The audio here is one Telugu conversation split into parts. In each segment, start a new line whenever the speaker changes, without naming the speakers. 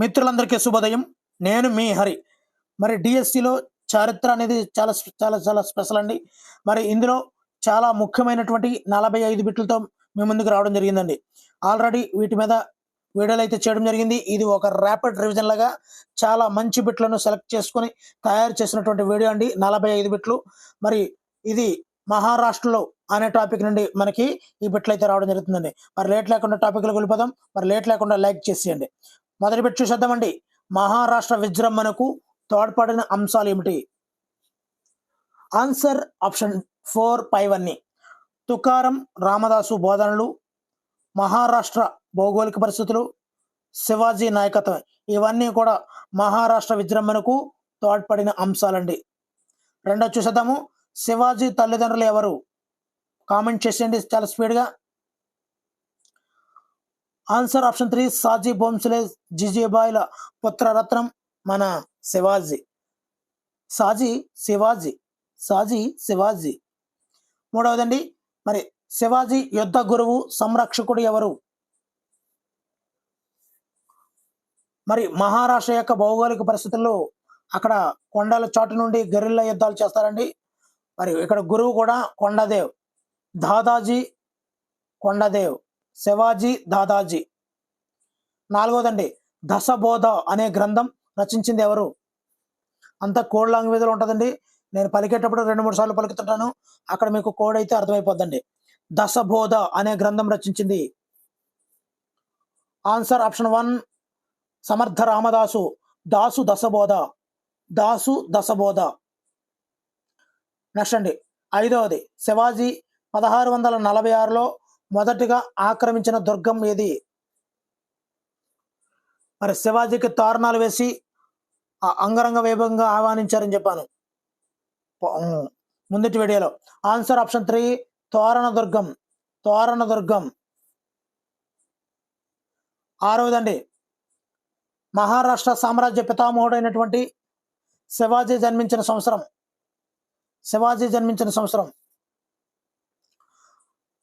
మిత్రులందరికీ శుభోదయం. నేను మీ హరి. మరి డిఎస్సిలో చారిత్ర అనేది చాలా చాలా చాలా స్పెషల్ అండి. మరి ఇందులో చాలా ముఖ్యమైనటువంటి 45 బిట్లతో మీ ముందుకు రావడం జరిగిందండి. ఆల్రెడీ వీటి మీద వీడియోలు అయితే చేయడం జరిగింది. ఇది ఒక ర్యాపిడ్ రివిజన్ లాగా చాలా మంచి బిట్లను సెలెక్ట్ చేసుకొని తయారు చేసినటువంటి వీడియో అండి. 45 బిట్లు. మరి ఇది మహారాష్ట్రలో అనే టాపిక్ నుండి మనకి ఈ బిట్లు అయితే రావడం జరుగుతుందండి. మరి లేట్ లేకుండా టాపిక్లోకి వెళ్ళిపోదాం. మరి లేట్ లేకుండా లైక్ చేసేయండి. మొదటి బిట్ చూసేద్దామండి. మహారాష్ట్ర విజృంభణకు తోడ్పడిన అంశాలు ఏమిటి? ఆన్సర్ ఆప్షన్ 4 పైవన్నీ. తుకారం రామదాసు బోధనలు, మహారాష్ట్ర భౌగోళిక పరిస్థితులు, శివాజీ నాయకత్వం. ఇవన్నీ కూడా మహారాష్ట్ర విజృంభణకు తోడ్పడిన అంశాలండి. రెండో చూసేద్దాము. శివాజీ తల్లిదండ్రులు ఎవరు? కామెంట్ చేసేయండి చాలా స్పీడ్గా. ఆన్సర్ ఆప్షన్ 3 సాజీ భోంస్లే జిజిబాయిల పుత్రరత్నం మన శివాజీ. సాజీ శివాజీ. మూడవదండి, మరి శివాజీ యుద్ధ గురువు సంరక్షకుడు ఎవరు? మరి మహారాష్ట్ర యొక్క భౌగోళిక పరిస్థితుల్లో అక్కడ కొండల చాటు నుండి గెరిల్లా యుద్ధాలు చేస్తారండి. మరి ఇక్కడ గురువు కూడా కొండదేవ్, దాదాజీ కొండదేవ్, శివాజీ దాదాజీ. నాలుగవదండి, దశబోధ అనే గ్రంథం రచించింది ఎవరు? అంతా కోడ్ లాంగ్వేజ్లో ఉంటుందండి. నేను పలికేటప్పుడు 2-3 సార్లు పలుకుతుంటాను. అక్కడ మీకు కోడ్ అయితే అర్థమైపోద్దండి. దశబోధ అనే గ్రంథం రచించింది. ఆన్సర్ ఆప్షన్ 1 సమర్థ రామదాసు. దాసు దశబోధ. నెక్స్ట్ అండి, ఐదవది, శివాజీ 1646లో మొదటిగా ఆక్రమించిన దుర్గం ఏది? మరి శివాజీకి తోరణాలు వేసి అంగరంగ వైభవంగా ఆహ్వానించారని చెప్పాను ముందటి వీడియోలో. ఆన్సర్ ఆప్షన్ 3 తోరణ దుర్గం. ఆరవదండి, మహారాష్ట్ర సామ్రాజ్య పితామహుడైనటువంటి శివాజీ జన్మించిన సంవత్సరం.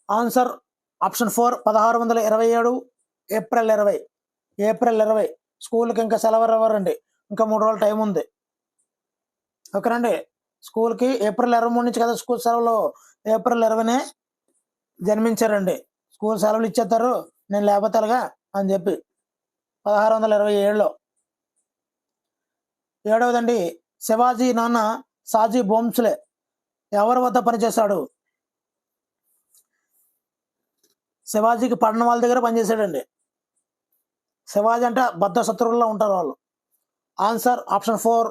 Answer option 4 1627 April 20. స్కూల్కి ఇంకా సెలవు ఇవ్వరండి, ఇంకా 3 రోజులు టైం ఉంది. ఓకేనండి, స్కూల్కి ఏప్రిల్ 23 నుంచి కదా స్కూల్ సెలవులు. ఏప్రిల్ 20నే జన్మించారండి. స్కూల్ సెలవులు ఇచ్చేస్తారు నేను లేకపోతే అలాగా అని చెప్పి 1627లో. ఏడవదండి, శివాజీ నాన్న సాజీ భోంస్లే ఎవరి వద్ద పనిచేశాడు? శివాజీకి పడిన వాళ్ళ దగ్గర పనిచేశాడండి. శివాజీ అంటే బద్ధ శత్రువుల్లో ఉంటారు వాళ్ళు. ఆన్సర్ ఆప్షన్ 4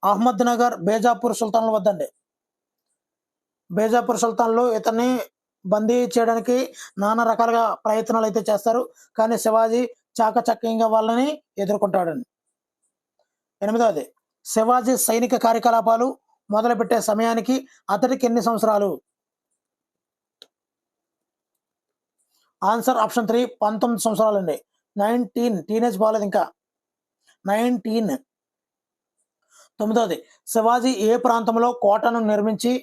అహ్మద్ నగర్ బేజాపూర్ సుల్తాన్ల వద్దండి. బేజాపూర్ సుల్తాన్లు ఇతన్ని బందీ చేయడానికి నానా రకాలుగా ప్రయత్నాలు అయితే చేస్తారు, కానీ శివాజీ చాకచక్యంగా వాళ్ళని ఎదుర్కొంటాడండి. 8వది, శివాజీ సైనిక కార్యకలాపాలు మొదలుపెట్టే సమయానికి అతడికి ఎన్ని సంవత్సరాలు? Answer option 3 19 సంవత్సరాలండి. 19, టీనేజ్ బాగాలేదు ఇంకా. 19. 9వది, శివాజీ ఏ ప్రాంతంలో కోటను నిర్మించి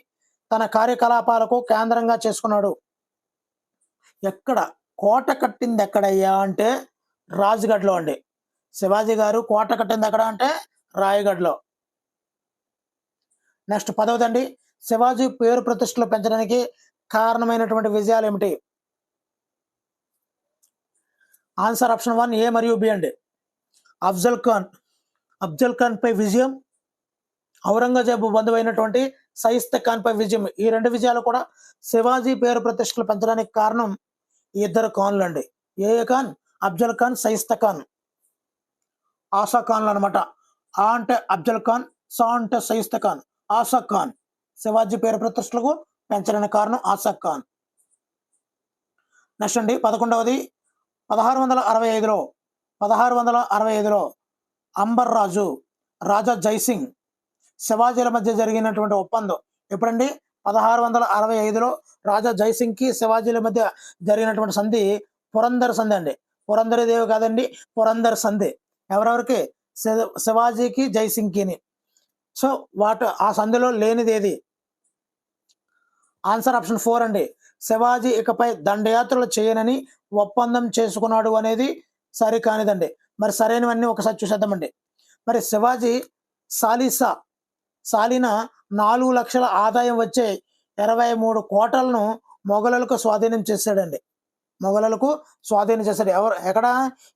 తన కార్యకలాపాలకు కేంద్రంగా చేసుకున్నాడు? ఎక్కడ కోట కట్టింది ఎక్కడయ్యా అంటే రాజ్గఢ్లో అండి. శివాజీ గారు కోట కట్టింది ఎక్కడ అంటే రాయగఢ్లో. నెక్స్ట్ 10వదండి, శివాజీ పేరు ప్రతిష్టలు పెంచడానికి కారణమైనటువంటి విజయాలు ఏమిటి? ఆన్సర్ ఆప్షన్ 1 A మరియు B అండి. అఫ్జల్ ఖాన్ పై విజయం, ఔరంగజేబు బంధువైనటువంటి సైస్తా ఖాన్ పై విజయం. ఈ 2 విజయాలు కూడా శివాజీ పేరు ప్రతిష్టలు పెంచడానికి కారణం ఈ 2 ఖాన్లు అండి. ఏ ఖాన్? అఫ్జల్ ఖాన్, సైస్తా ఖాన్. ఆసా ఖాన్లు అనమాట. ఆ అంటే అఫ్జల్ ఖాన్, సా అంటే సైస్తా ఖాన్. ఆసా ఖాన్ శివాజీ పేరు ప్రతిష్టలకు పెంచడానికి కారణం ఆసా ఖాన్. నెక్స్ట్ అండి 11వది, 1665లో అంబర్ రాజు, రాజా జైసింగ్ శివాజీల మధ్య జరిగినటువంటి ఒప్పందం ఎప్పుడండి? 1665లో రాజా జైసింగ్కి శివాజీల మధ్య జరిగినటువంటి సంధి పురందర్ సంధి అండి. పురందరదేవి కాదండి, పురందర్ సంధి. ఎవరెవరికి? శివాజీకి జైసింగ్కిని. సో ఆ సంధిలో లేనిది ఏది? ఆన్సర్ ఆప్షన్ 4 అండి. శివాజీ ఇకపై దండయాత్రలు చేయనని ఒప్పందం చేసుకున్నాడు అనేది సరికానిదండి. మరి సరైనవన్నీ ఒకసారి చూసేద్దామండి. మరి శివాజీ సాలీనా 4 లక్షల ఆదాయం వచ్చే 23 కోటలను మొఘలులకు స్వాధీనం చేశాడండి. మొఘలులకు స్వాధీనం చేశాడు. ఎక్కడ?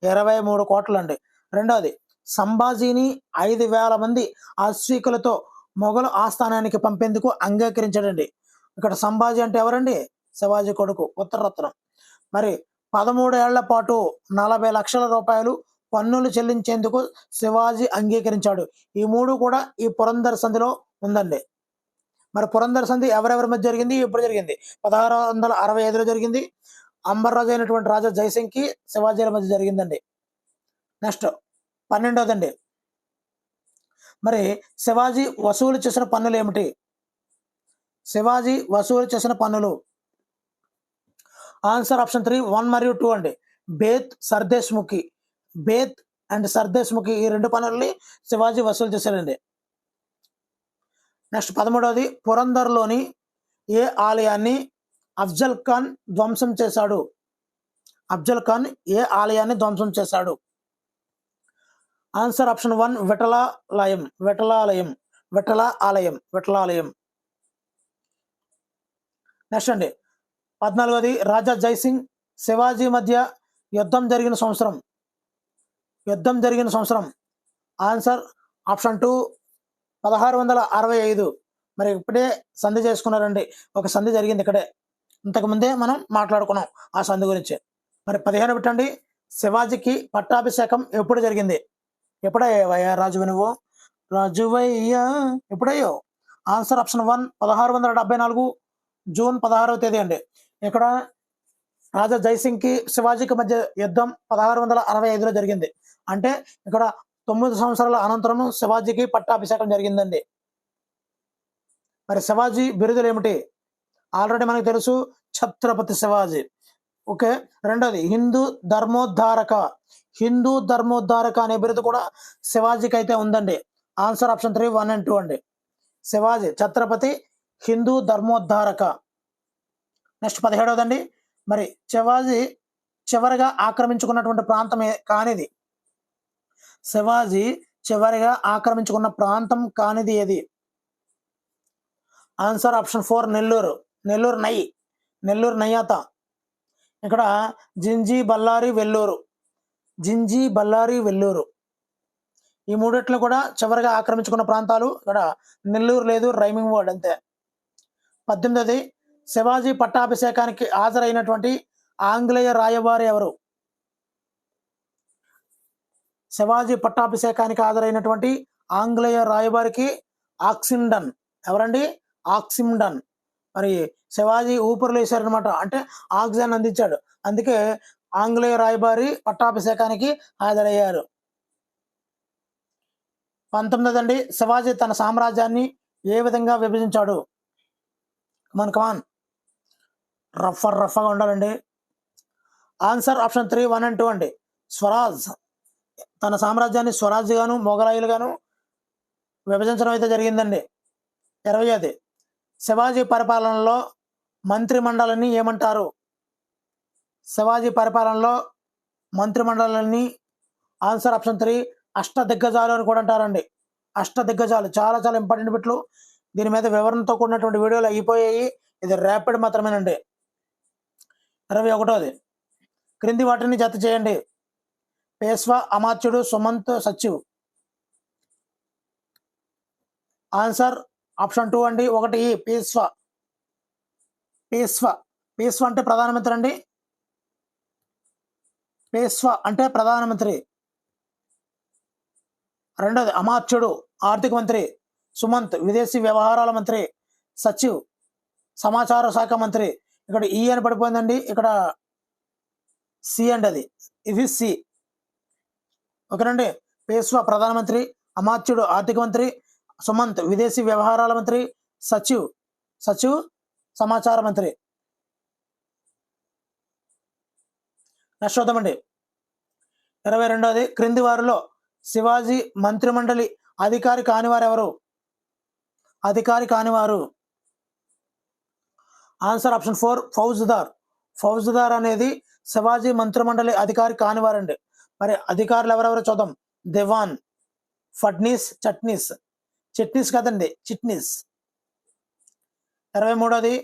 23 కోట్లండి. రెండవది, సంభాజీని 5,000 మంది అశ్వికులతో మొఘలు ఆస్థానానికి పంపేందుకు అంగీకరించాడండి. ఇక్కడ సంభాజీ అంటే ఎవరండి? శివాజీ కొడుకు, ఉత్తరరత్నం. మరి 13 ఏళ్ల పాటు 40 లక్షల రూపాయలు పన్నులు చెల్లించేందుకు శివాజీ అంగీకరించాడు. ఈ 3 కూడా ఈ పురందర్ సంధిలో ఉందండి. మరి పురందర్ సంధి ఎవరెవరి మధ్య జరిగింది? ఎప్పుడు జరిగింది? 1665లో జరిగింది. అంబర్రాజు అయినటువంటి రాజా జైసింగ్కి శివాజీల మధ్య జరిగిందండి. నెక్స్ట్ 12వదండి, మరి శివాజీ వసూలు చేసిన పన్నులు ఏమిటి? శివాజీ వసూలు చేసిన పన్నులు ఆన్సర్ ఆప్షన్ 3, 1 మరియు 2 అండి. బేత్ అండ్ సర్దేశ్ముఖి ఈ 2 పన్నుల్ని శివాజీ వసూలు చేశాడండి. నెక్స్ట్ 13వది, పురందర్లోని ఏ ఆలయాన్ని అఫ్జల్ ఖాన్ ధ్వంసం చేశాడు? ఏ ఆలయాన్ని ధ్వంసం చేశాడు? ఆన్సర్ ఆప్షన్ 1, విఠల ఆలయం. నెక్స్ట్ అండి 14వది, రాజా జైసింగ్ శివాజీ మధ్య యుద్ధం జరిగిన సంవత్సరం. Answer option 2, 1665. మరి ఇప్పుడే సంధి చేసుకున్నారండి. ఒక సంధి జరిగింది ఇక్కడే, ఇంతకుముందే మనం మాట్లాడుకున్నాం ఆ సంధి గురించి. మరి 15 పెట్టండి, శివాజీకి పట్టాభిషేకం ఎప్పుడు జరిగింది? ఎప్పుడయ్యా రాజువి నువ్వు? రాజువయ్యా ఎప్పుడయ్యో? ఆన్సర్ ఆప్షన్ 1, 1674 జూన్ 16వ తేదీ అండి. ఇక్కడ రాజా జైసింగ్కి శివాజీకి మధ్య యుద్ధం 1665లో జరిగింది. అంటే ఇక్కడ 9 సంవత్సరాల అనంతరం శివాజీకి పట్టాభిషేకం జరిగిందండి. మరి శివాజీ బిరుదులు ఏమిటి? ఆల్రెడీ మనకు తెలుసు, ఛత్రపతి శివాజీ. ఓకే. రెండోది, హిందూ ధర్మోద్ధారక అనే బిరుదు కూడా శివాజీకి అయితే ఉందండి. ఆన్సర్ ఆప్షన్ 3, 1 and 2 అండి. శివాజీ ఛత్రపతి, హిందూ ధర్మోద్ధారక. నెక్స్ట్ 17వదండి, మరి శివాజీ చివరిగా ఆక్రమించుకున్నటువంటి ప్రాంతం కానిది? శివాజీ చివరిగా ఆక్రమించుకున్న ప్రాంతం కానిది ఏది? ఆన్సర్ ఆప్షన్ 4, నెల్లూరు నయ్యాత. ఇక్కడ జింజి బళ్ళారి వెల్లూరు ఈ మూడిట్లో కూడా చివరిగా ఆక్రమించుకున్న ప్రాంతాలు. ఇక్కడ నెల్లూరు లేదు, రైమింగ్ వర్డ్ అంతే. 18వది, శివాజీ పట్టాభిషేకానికి హాజరైనటువంటి ఆంగ్లేయ రాయబారి ఎవరు? శివాజీ పట్టాభిషేకానికి హాజరైనటువంటి ఆంగ్లేయ రాయబారికి ఆక్సిమ్డన్. ఎవరండి? ఆక్సిమ్డన్. మరి శివాజీ ఊపిరిలో వేశారనమాట, అంటే ఆక్సిజన్ అందించాడు. అందుకే ఆంగ్లేయ రాయబారి పట్టాభిషేకానికి హాజరయ్యారు. 19వదండి, శివాజీ తన సామ్రాజ్యాన్ని ఏ విధంగా విభజించాడు? కమాన్ రఫ్గా ఉండాలండి. ఆన్సర్ ఆప్షన్ 3, 1 and 2 అండి. స్వరాజ్. తన సామ్రాజ్యాన్ని స్వరాజ్ గాను మొఘలాయులు గాను విభజించడం అయితే జరిగిందండి. 20వది, శివాజీ పరిపాలనలో మంత్రిమండలిని ఏమంటారు? శివాజీ పరిపాలనలో మంత్రిమండలిని ఆన్సర్ ఆప్షన్ 3, అష్టదిగ్గజాలు అని కూడా అంటారండి. అష్టదిగ్గజాలు చాలా చాలా ఇంపార్టెంట్ బిట్లు. దీని మీద వివరణతో కూడినటువంటి వీడియోలు అయిపోయాయి. ఇది ర్యాపిడ్ మాత్రమేనండి. 21వది, క్రింది వాటిని జత చేయండి. పేష్వా, అమాత్యుడు, సుమంత్, సచివ్. ఆన్సర్ ఆప్షన్ 2 అండి. 1 పేష్వా అంటే ప్రధానమంత్రి అండి. పేష్వా అంటే ప్రధానమంత్రి. రెండోది అమాత్యుడు, ఆర్థిక మంత్రి. సుమంత్, విదేశీ వ్యవహారాల మంత్రి. సచివ్, సమాచార శాఖ మంత్రి. ఇక్కడ ఈ అని పడిపోయిందండి, ఇక్కడ సి అండి, ఇది సి. ఓకేనండి. పేష్వా ప్రధానమంత్రి, అమాత్యుడు ఆర్థిక మంత్రి, సుమంత్ విదేశీ వ్యవహారాల మంత్రి, సచివ్ సమాచార మంత్రి. నెక్స్ట్ చూద్దామండి. 22వది, క్రింది వారిలో శివాజీ మంత్రిమండలి అధికారి కానివారు ఎవరు? ఆన్సర్ ఆప్షన్ 4, ఫౌజ్దార్ అనేది శివాజీ మంత్రిమండలి అధికారి కానివారండి. మరి అధికారులు ఎవరెవరో చూద్దాం. దివాన్, ఫడ్నీస్, చట్నీస్ కాదండి, చిట్నీస్. 23వది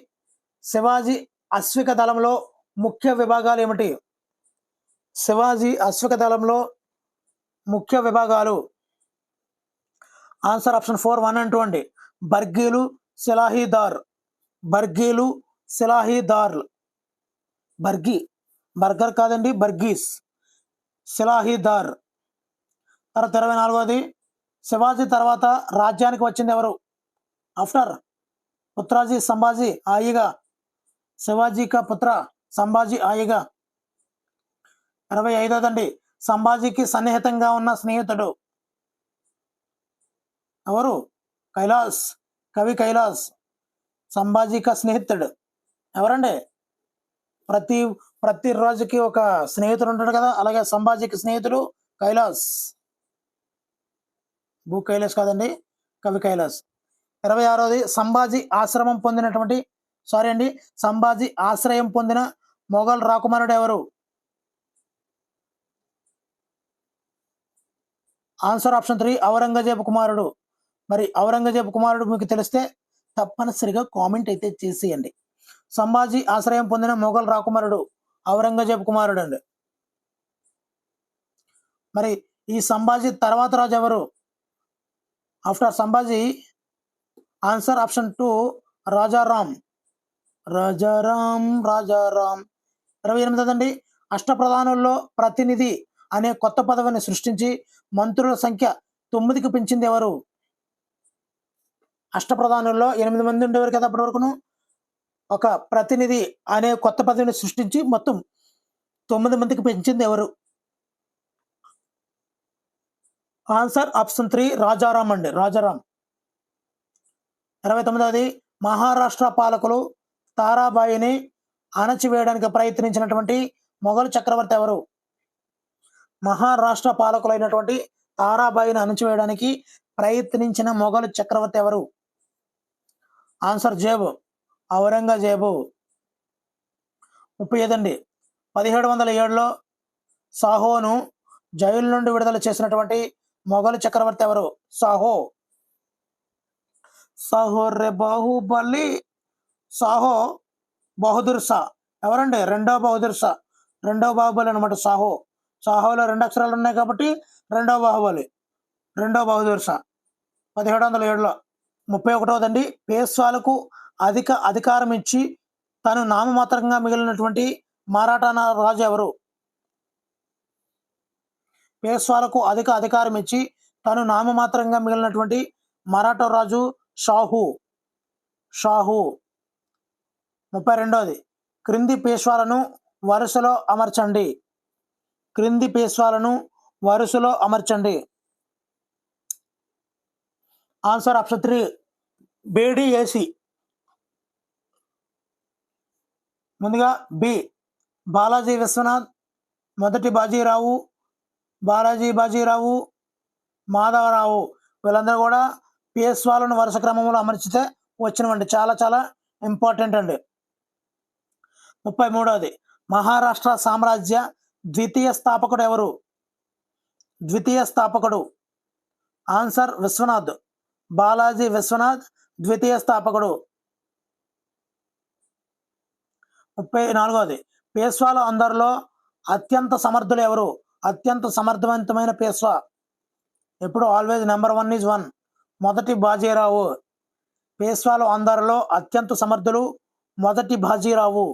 శివాజీ అశ్విక దళంలో ముఖ్య విభాగాలు ఏమిటి? శివాజీ అశ్విక దళంలో ముఖ్య విభాగాలు. ఆన్సర్ ఆప్షన్ 4, 1 and 2 అండి. బర్గీలు, సిలాహీదార్లు. బర్గర్ కాదండి, బర్గీస్, సిలాహీదార్. తర్వాత 24వది శివాజీ తర్వాత రాజ్యానికి వచ్చింది ఎవరు? ఆఫ్టర్ పుత్రాజీ సంభాజీ ఆయిగా, శివాజీ కా పుత్ర సంభాజీ ఆయిగా. 25వదండి సంభాజీకి సన్నిహితంగా ఉన్న స్నేహితుడు ఎవరు? కవి కైలాస్ సంభాజీ కా స్నేహితుడు ఎవరండి? ప్రతి రోజుకి ఒక స్నేహితుడు ఉంటాడు కదా, అలాగే సంభాజీకి స్నేహితుడు కైలాస్. భూ కైలాస్ కాదండి, కవి కైలాస్. 26వది సంభాజీ ఆశ్రయం పొందిన మొఘల్ రాకుమారుడు ఎవరు? ఆన్సర్ ఆప్షన్ 3, ఔరంగజేబు కుమారుడు. మరి ఔరంగజేబు కుమారుడు మీకు తెలిస్తే తప్పనిసరిగా కామెంట్ అయితే చేసేయండి. సంభాజీ ఆశ్రయం పొందిన మొఘల్ రాకుమారుడు ఔరంగజేబు కుమారుడు అండి. మరి ఈ సంభాజీ తర్వాత రాజు ఎవరు? After Sambhaji, answer option 2, Rajaram. 28వదండి అష్టప్రధానుల్లో ప్రతినిధి అనే కొత్త పదవిని సృష్టించి మంత్రుల సంఖ్య 9కి పెంచింది ఎవరు? అష్టప్రధానుల్లో 8 మంది ఉండేవారు కదా అప్పటి వరకును. ఒక ప్రతినిధి అనే కొత్త పదవిని సృష్టించి మొత్తం 9 మందికి పెంచింది ఎవరు? ఆన్సర్ ఆప్షన్ 3, రాజారాం అండి, రాజారాం. 29వది మహారాష్ట్ర పాలకులు తారాబాయిని అణచివేయడానికి ప్రయత్నించినటువంటి మొఘల్ చక్రవర్తి ఎవరు? మహారాష్ట్ర పాలకులైనటువంటి తారాబాయిని అణచివేయడానికి ప్రయత్నించిన మొఘల్ చక్రవర్తి ఎవరు? ఆన్సర్ ఔరంగజేబు. 35 1707లో సాహోను జైలు నుండి విడుదల చేసినటువంటి మొఘల్ చక్రవర్తి ఎవరు? సాహో బాహుబలి, సాహో బహదూర్ షా ఎవరండి? రెండో బాహుబలి అనమాట. సాహోలో 2 అక్షరాలు ఉన్నాయి కాబట్టి రెండో బహదూర్ షా 1707లో. 31వదండి పేష్వాలకు అధికారం ఇచ్చి తను నామమాత్రంగా మిగిలినటువంటి మరాఠా రాజు ఎవరు? పేష్వాలకు అధికారం ఇచ్చి తను నామమాత్రంగా మిగిలినటువంటి మరాఠా రాజు షాహు. 32వది క్రింది పేష్వాలను వరుసలో అమర్చండి. ఆన్సర్ ఆప్షన్ 3, బేడి ఏసి. ముందుగా బి బాలాజీ విశ్వనాథ్, మొదటి బాజీరావు, మాధవరావు. వీళ్ళందరూ కూడా పేష్వాలను వరుస క్రమంలో అమర్చితే వచ్చినవండి. చాలా చాలా ఇంపార్టెంట్ అండి. 33వది మహారాష్ట్ర సామ్రాజ్య ద్వితీయ స్థాపకుడు ఆన్సర్ విశ్వనాథ్, బాలాజీ విశ్వనాథ్ ద్వితీయ స్థాపకుడు. 34వది పేష్వాల అందరిలో అత్యంత సమర్థులు ఎవరు? అత్యంత సమర్థవంతమైన పేష్వా ఎప్పుడు ఆల్వేజ్ నెంబర్ 1 ఈజ్ 1, మొదటి బాజీరావు. పేష్వాలు అందరిలో అత్యంత సమర్థులు మొదటి బాజీరావు.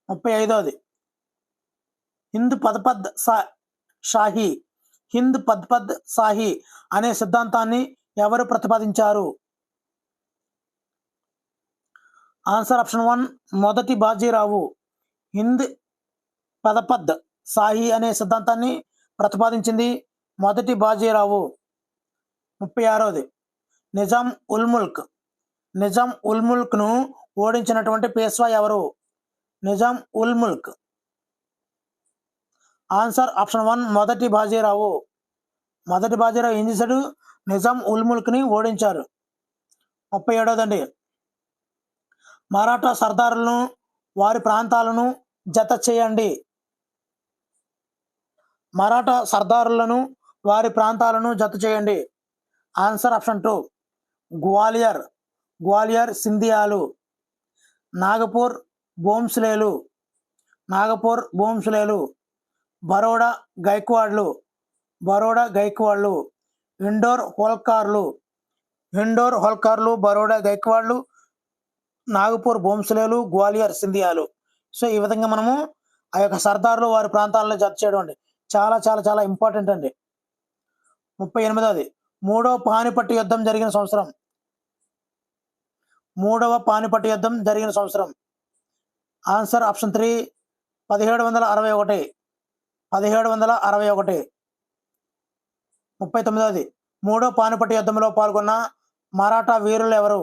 35వది హింద్ పద్పద్ షాహీ అనే సిద్ధాంతాన్ని ఎవరు ప్రతిపాదించారు? ఆన్సర్ ఆప్షన్ 1, మొదటి బాజీరావు. హింద్ పదపద్ షాహీ అనే సిద్ధాంతాన్ని ప్రతిపాదించింది మొదటి బాజీరావు. 36వది నిజాం ఉల్ ముల్క్ను ఓడించినటువంటి పేష్వా ఎవరు? నిజాం ఉల్ ముల్క్. ఆన్సర్ ఆప్షన్ 1, మొదటి బాజీరావు. ఏం చేశాడు? నిజాం ఉల్ ముల్క్ని ఓడించారు. 37వదండి మరాఠా సర్దారులను వారి ప్రాంతాలను జత చేయండి. మరాఠా సర్దారులను వారి ప్రాంతాలను జత చేయండి. Answer option 2 Gwalior. గ్వాలియర్ సింధియాలు. నాగపూర్ భోంస్లేలు. నాగపూర్ భోంస్లేలు. బరోడా గైక్వాడ్లు. బరోడా గైక్వాడ్లు. ఇండోర్ హోల్కార్లు. ఇండోర్ హోల్కార్లు, బరోడా గైక్వాడ్లు, నాగపూర్ భోంస్లేలు, గ్వాలియర్ సింధియాలు. సో ఈ విధంగా మనము ఆ యొక్క సర్దార్లు వారి ప్రాంతాలను జత చేయడం అండి. చాలా చాలా చాలా ఇంపార్టెంట్ అండి. 38వ మూడవ పానిపట్టు యుద్ధం జరిగిన సంవత్సరం. మూడవ పానిపట్టు యుద్ధం జరిగిన సంవత్సరం. Answer option 3 1761. 1761. 39వ మూడో పానిపట్టు యుద్ధంలో పాల్గొన్న మరాఠా వీరులు ఎవరు?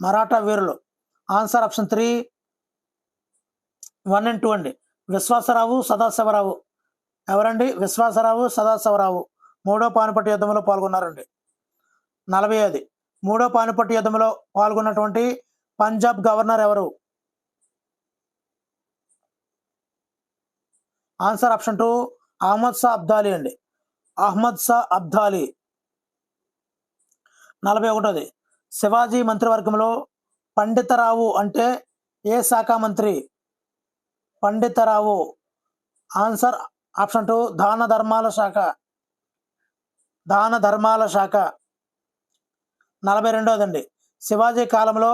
మరాఠా వీరులు. ఆన్సర్ ఆప్షన్ 3 1 and 2 అండి. విశ్వాసరావు, సదాశివరావు. ఎవరండి? విశ్వాసరావు, సదాశివరావు మూడో పానిపట్టు యుద్ధంలో పాల్గొన్నారండి. 40వ మూడో పానిపట్టు యుద్ధంలో పాల్గొన్నటువంటి పంజాబ్ గవర్నర్ ఎవరు? ఆన్సర్ ఆప్షన్ 2 అహ్మద్ షా అబ్దాలీ అండి. అహ్మద్ షా అబ్దాలీ. 41వ శివాజీ మంత్రివర్గంలో పండితరావు అంటే ఏ శాఖ మంత్రి? పండితరావు. ఆన్సర్ ఆప్షన్ 2 దాన ధర్మాల శాఖ. దాన ధర్మాల శాఖ. 42వ శివాజీ కాలంలో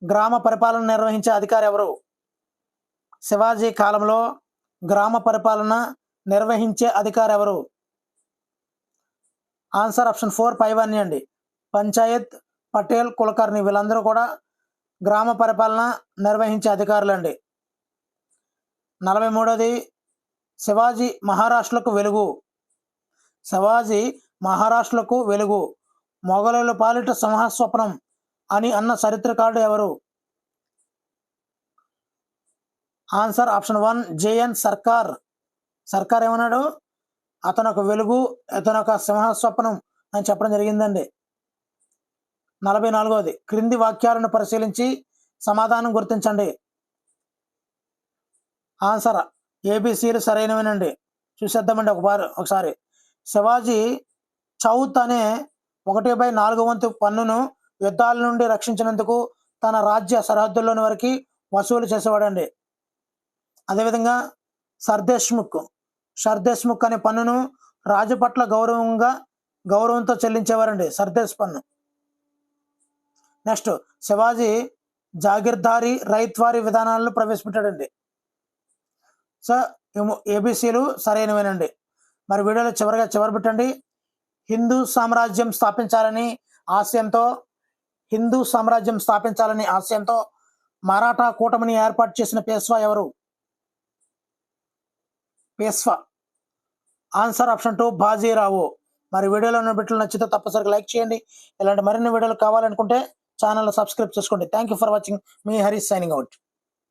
గ్రామ పరిపాలన నిర్వహించే అధికారి ఎవరు? శివాజీ కాలంలో గ్రామ పరిపాలన నిర్వహించే అధికారి ఎవరు? ఆన్సర్ ఆప్షన్ 4 పైవాన్ని అండి. పంచాయత్ పటేల్ కులకర్ణి వీళ్ళందరూ కూడా గ్రామ పరిపాలన నిర్వహించే అధికారులు అండి. 43వ శివాజీ మహారాష్ట్రకు వెలుగు. శివాజీ మహారాష్ట్రకు వెలుగు, మొఘలుల పాలిట సింహస్వప్నం అని అన్న చరిత్రకారుడు ఎవరు? ఆన్సర్ ఆప్షన్ 1 జేఎన్ సర్కార్. సర్కార్ ఏమన్నాడు? అతను ఒక వెలుగు, అతను ఒక సింహస్వప్నం అని చెప్పడం జరిగిందండి. 44వ క్రింది వాక్యాలను పరిశీలించి సమాధానం గుర్తించండి. ఆన్సర్ ఏబిసిలు సరైనవేనండి. చూసేద్దామండి ఒకసారి. శివాజీ చౌత్ అనే 1/4 పన్నును యుద్ధాల నుండి రక్షించినందుకు తన రాజ్య సరిహద్దుల్లోని వరకు వసూలు చేసేవాడండి. అదేవిధంగా షర్దేశ్ముఖ్ అనే పన్నును రాజు పట్ల గౌరవంతో చెల్లించేవారండి. సర్దేశ్ పన్ను. నెక్స్ట్ శివాజీ జాగీర్దారీ రైత్వారీ విధానాలను ప్రవేశపెట్టాడండి. సో ఏబిసిలు సరైనవేనండి. మరి వీడియోలో చివరి పెట్టండి. హిందూ సామ్రాజ్యం స్థాపించాలని ఆశయంతో మరాఠా కూటమిని ఏర్పాటు చేసిన పేష్వా ఎవరు? పేష్వా. Answer option 2 Bajirao. మరి వీడియోలో ఉన్న బిట్లు నచ్చితే తప్పనిసరిగా లైక్ చేయండి. ఇలాంటి మరిన్ని వీడియోలు కావాలనుకుంటే ఛానల్ సబ్స్క్రైబ్ చేసుకోండి. Thank you for watching. Me Harish signing out.